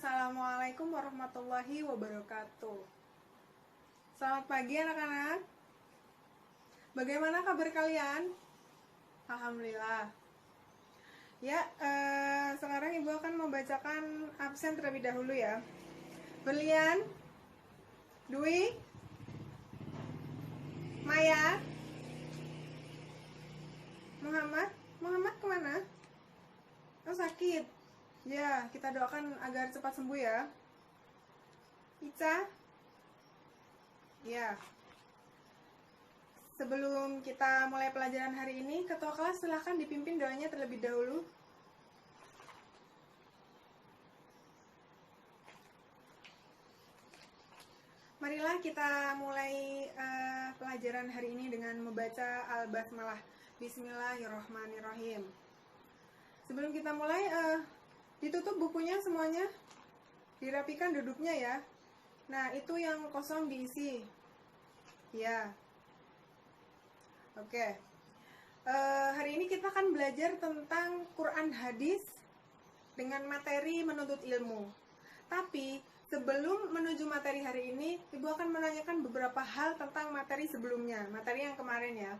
Assalamualaikum warahmatullahi wabarakatuh. Selamat pagi anak-anak. Bagaimana kabar kalian? Alhamdulillah. Ya, sekarang Ibu akan membacakan absen terlebih dahulu ya. Berlian, Dwi, Maya, Muhammad kemana? Oh, sakit. Ya, kita doakan agar cepat sembuh ya. Ica. Ya. Sebelum kita mulai pelajaran hari ini, ketua kelas silahkan dipimpin doanya terlebih dahulu. Marilah kita mulai pelajaran hari ini dengan membaca Al-Basmalah. Bismillahirrahmanirrahim. Sebelum kita mulai, ditutup bukunya semuanya, dirapikan duduknya ya. Nah, itu yang kosong diisi. Ya. Oke. Hari ini kita akan belajar tentang Quran hadis dengan materi menuntut ilmu. Tapi sebelum menuju materi hari ini, Ibu akan menanyakan beberapa hal tentang materi sebelumnya, materi yang kemarin ya,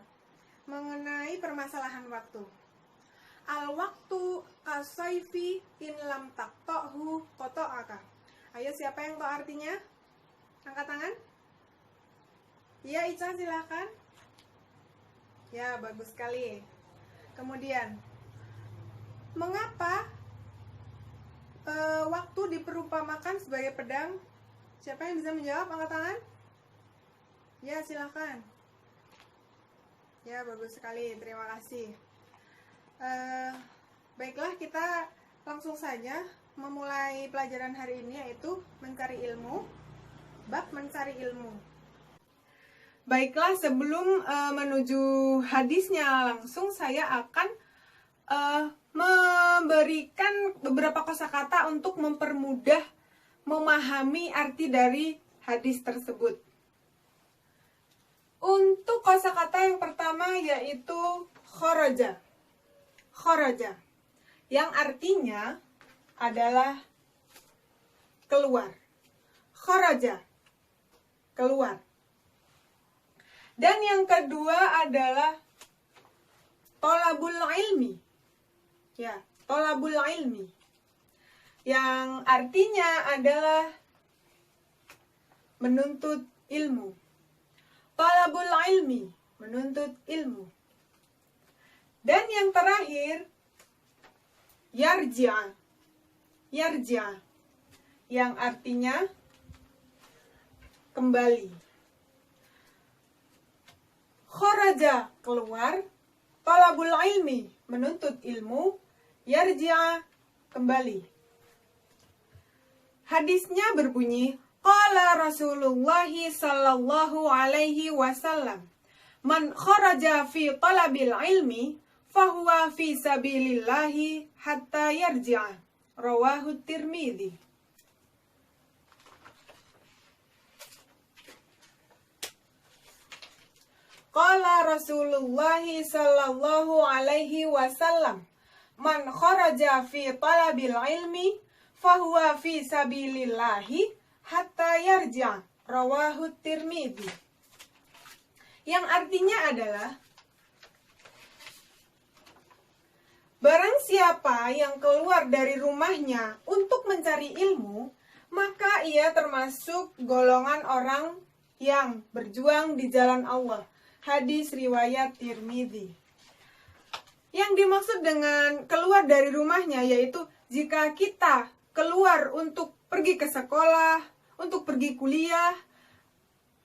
mengenai permasalahan waktu. Al-waktu kasaifi in lam taqta'hu qata'aka. Ayo, siapa yang tahu artinya? Angkat tangan. Ya, Ica silakan. Ya, bagus sekali. Kemudian, mengapa waktu diperumpamakan sebagai pedang? Siapa yang bisa menjawab? Angkat tangan. Ya, silakan. Ya, bagus sekali. Terima kasih. Baiklah, kita langsung saja memulai pelajaran hari ini, yaitu mencari ilmu, bab mencari ilmu. Baiklah, sebelum menuju hadisnya langsung, saya akan memberikan beberapa kosakata untuk mempermudah memahami arti dari hadis tersebut. Untuk kosakata yang pertama yaitu kharaja. Kharaja, yang artinya adalah keluar. Kharaja, keluar. Dan yang kedua adalah tolabul ilmi. Ya, tolabul ilmi, yang artinya adalah menuntut ilmu. Tolabul ilmi, menuntut ilmu. Dan yang terakhir, yarja. Yarja, yang artinya kembali. Kharaja, keluar. Talabul ilmi, menuntut ilmu. Yarja, kembali. Hadisnya berbunyi, qala Rasulullah sallallahu alaihi wasallam, man kharaja fi talabil ilmi fahuwa fi sabilillahi hatta yarji'a. Rawahu Tirmidzi. Qala Rasulullah sallallahu alaihi wasallam, man kharaja fi talabil ilmi fahuwa fi sabilillahi hatta yarji'a. Rawahu Tirmidzi. Yang artinya adalah, barang siapa yang keluar dari rumahnya untuk mencari ilmu, maka ia termasuk golongan orang yang berjuang di jalan Allah. Hadis riwayat Tirmidzi. Yang dimaksud dengan keluar dari rumahnya yaitu jika kita keluar untuk pergi ke sekolah, untuk pergi kuliah,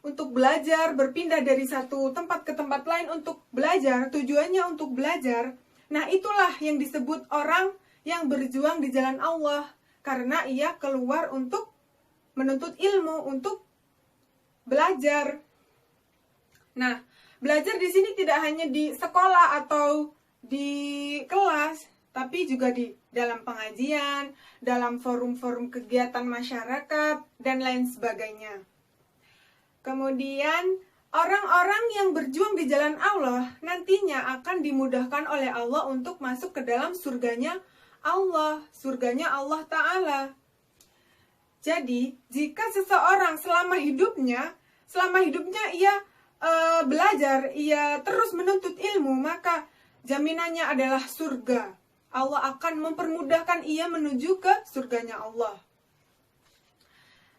untuk belajar, berpindah dari satu tempat ke tempat lain untuk belajar, tujuannya untuk belajar. Nah, itulah yang disebut orang yang berjuang di jalan Allah, karena ia keluar untuk menuntut ilmu, untuk belajar. Nah, belajar di sini tidak hanya di sekolah atau di kelas, tapi juga di dalam pengajian, dalam forum-forum kegiatan masyarakat, dan lain sebagainya. Kemudian, orang-orang yang berjuang di jalan Allah nantinya akan dimudahkan oleh Allah untuk masuk ke dalam surganya Allah Ta'ala. Jadi, jika seseorang selama hidupnya ia belajar, ia terus menuntut ilmu, maka jaminannya adalah surga. Allah akan mempermudahkan ia menuju ke surganya Allah.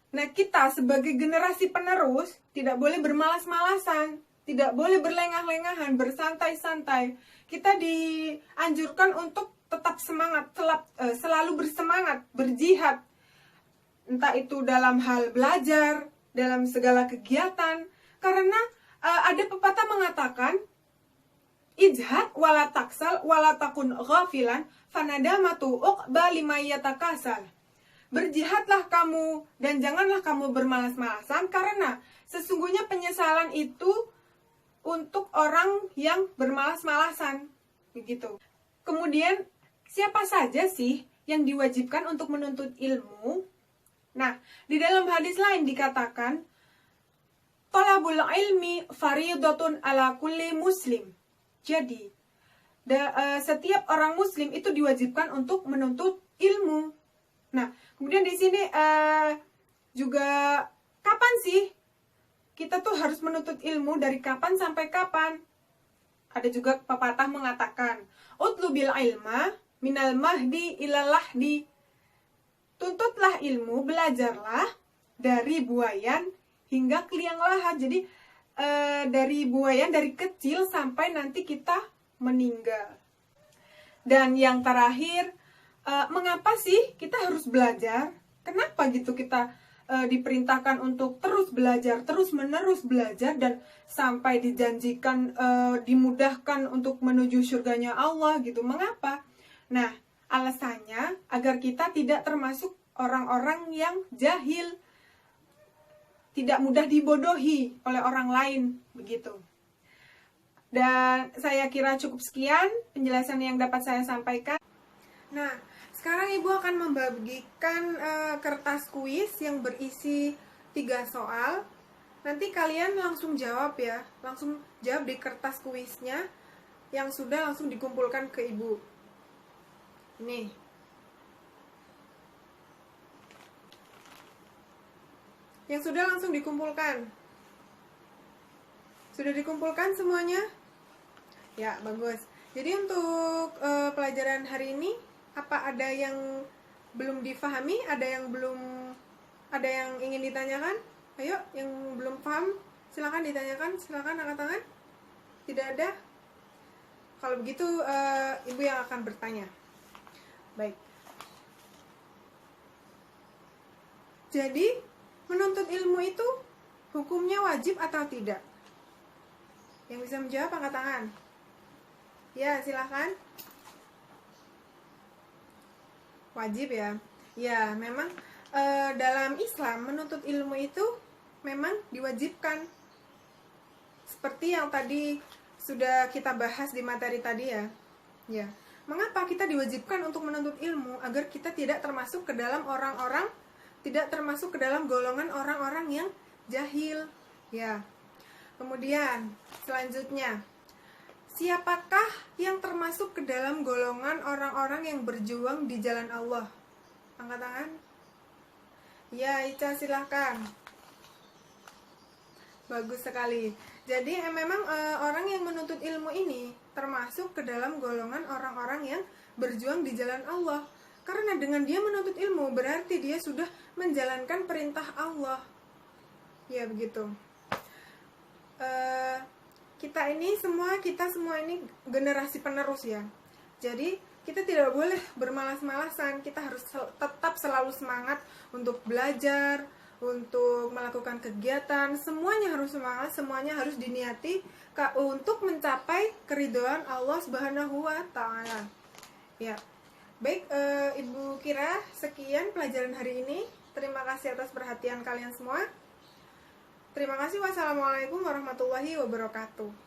Nah, kita sebagai generasi penerus tidak boleh bermalas-malasan, tidak boleh berlengah-lengahan, bersantai-santai. Kita dianjurkan untuk tetap semangat, selalu bersemangat, berjihad. Entah itu dalam hal belajar, dalam segala kegiatan. Karena ada pepatah mengatakan, ijhad wala taksal wala takun ghafilan fanadamatu uqba lima yatakasal. Berjihadlah kamu dan janganlah kamu bermalas-malasan, karena sesungguhnya penyesalan itu untuk orang yang bermalas-malasan. Begitu. Kemudian, siapa saja sih yang diwajibkan untuk menuntut ilmu? Nah, di dalam hadis lain dikatakan, talabul ilmi faridatun ala kulli muslim. Jadi, setiap orang muslim itu diwajibkan untuk menuntut ilmu. Nah, kemudian di sini juga kapan sih kita tuh harus menuntut ilmu, dari kapan sampai kapan? Ada juga pepatah mengatakan, utlubil ilma minal mahdi ilal lahdi. Tuntutlah ilmu, belajarlah dari buayan hingga ke liang lahat. Jadi dari buayan, dari kecil sampai nanti kita meninggal. Dan yang terakhir, mengapa sih kita harus belajar? Kenapa gitu kita diperintahkan untuk terus belajar, terus menerus belajar, dan sampai dijanjikan dimudahkan untuk menuju surganya Allah gitu? Mengapa? Nah, alasannya agar kita tidak termasuk orang-orang yang jahil, tidak mudah dibodohi oleh orang lain, begitu. Dan saya kira cukup sekian penjelasan yang dapat saya sampaikan. Nah, sekarang Ibu akan membagikan kertas kuis yang berisi 3 soal. Nanti kalian langsung jawab ya, langsung jawab di kertas kuisnya yang sudah langsung dikumpulkan ke Ibu. Ini. Yang sudah langsung dikumpulkan. Sudah dikumpulkan semuanya? Ya, bagus. Jadi untuk pelajaran hari ini, apa ada yang belum difahami? Ada yang ingin ditanyakan? Ayo, yang belum paham, silakan ditanyakan. Silakan angkat tangan. Tidak ada? Kalau begitu, Ibu yang akan bertanya. Baik. Jadi, menuntut ilmu itu hukumnya wajib atau tidak? Yang bisa menjawab angkat tangan. Ya, silakan. Wajib ya. Ya, memang dalam Islam menuntut ilmu itu memang diwajibkan. Seperti yang tadi sudah kita bahas di materi tadi ya. Ya. Mengapa kita diwajibkan untuk menuntut ilmu? Agar kita tidak termasuk ke dalam orang-orang, tidak termasuk ke dalam golongan orang-orang yang jahil. Ya. Kemudian selanjutnya, siapakah yang termasuk ke dalam golongan orang-orang yang berjuang di jalan Allah? Angkat tangan. Ya, Ica silahkan. Bagus sekali. Jadi memang orang yang menuntut ilmu ini termasuk ke dalam golongan orang-orang yang berjuang di jalan Allah. Karena dengan dia menuntut ilmu berarti dia sudah menjalankan perintah Allah. Ya begitu. Kita semua ini generasi penerus ya. Jadi kita tidak boleh bermalas-malasan. Kita harus tetap selalu semangat untuk belajar, untuk melakukan kegiatan. Semuanya harus semangat, semuanya harus diniati untuk mencapai keridhaan Allah Subhanahu wa Ta'ala. Ya. Baik, Ibu Kira, sekian pelajaran hari ini. Terima kasih atas perhatian kalian semua. Terima kasih. Wassalamualaikum warahmatullahi wabarakatuh.